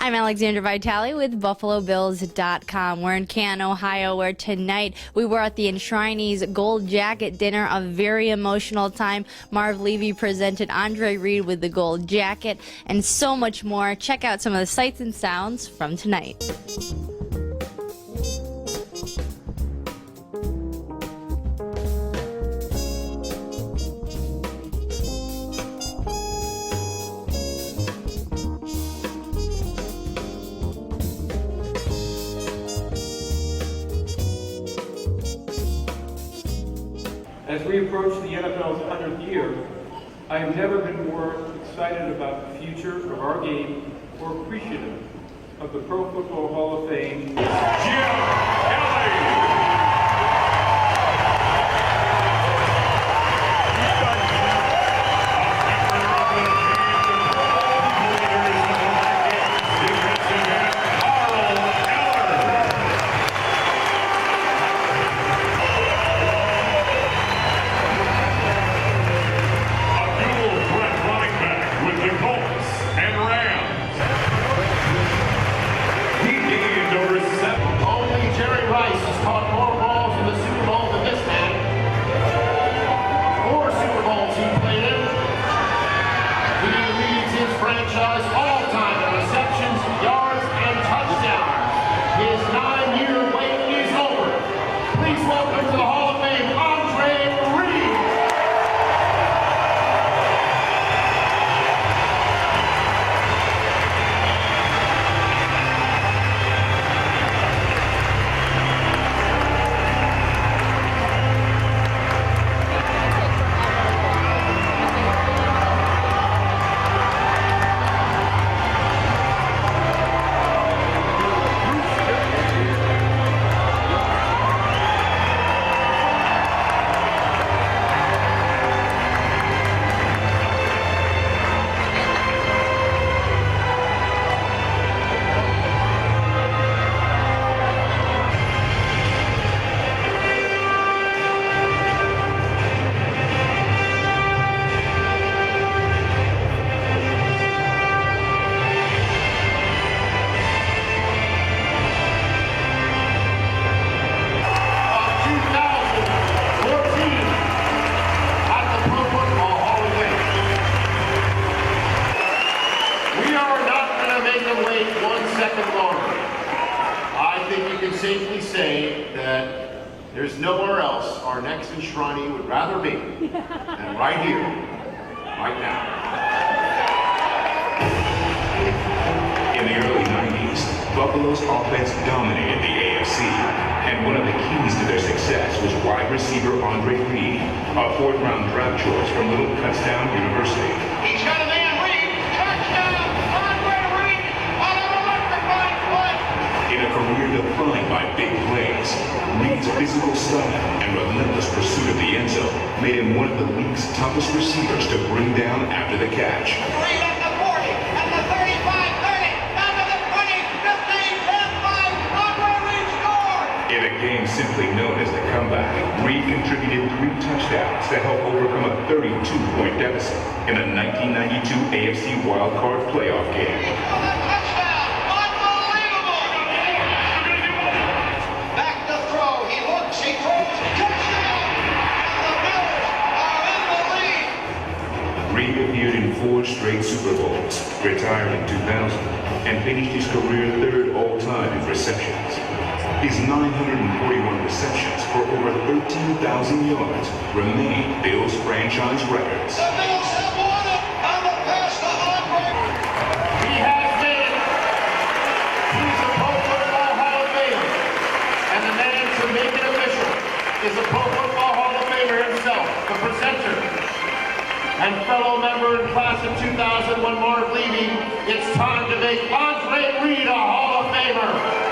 I'm Alexandra Vitale with BuffaloBills.com. We're in Canton, Ohio, where tonight we were at the Enshrinees Gold Jacket Dinner, a very emotional time. Marv Levy presented Andre Reed with the gold jacket and so much more. Check out some of the sights and sounds from tonight. As we approach the NFL's 100th year, I have never been more excited about the future of our game or appreciative of the Pro Football Hall of Fame. Franchise all-time in receptions, yards, and touchdowns. His 9-year wait is over. Please welcome to the Hall of Fame, Andre Reed. I think you can safely say that there's nowhere else our next Enshrinee would rather be than right here, right now. In the early 90s, Buffalo's offense dominated the AFC, and one of the keys to their success was wide receiver Andre Reed, a fourth-round draft choice from Little Kutztown University. He's got a man, Reed! Touchdown! Andre Reed on an electrifying play! In a career defined by big plays, Reed's physical style and relentless pursuit of the end zone made him one of the league's toughest receivers to bring down after the catch. Reed at the 40, at the 35, 30, down to the 20, 15, 10, 5, Andre Reed scored! In a game simply known as the comeback, Reed contributed 3 touchdowns to help overcome a 32-point deficit in a 1992 AFC wildcard playoff game. Reed appeared in 4 straight Super Bowls, retired in 2000, and finished his career 3rd all-time in receptions. His 941 receptions for over 13,000 yards remain Bills franchise records. The Bills have won it on the pass to Andre. He has made it. He's a Pro Football Hall of Famer. And the man to make it official is a Pro Football Hall of Famer himself, the presenter. And fellow member in class of 2001, Marv Levy, it's time to make Andre Reed a Hall of Famer.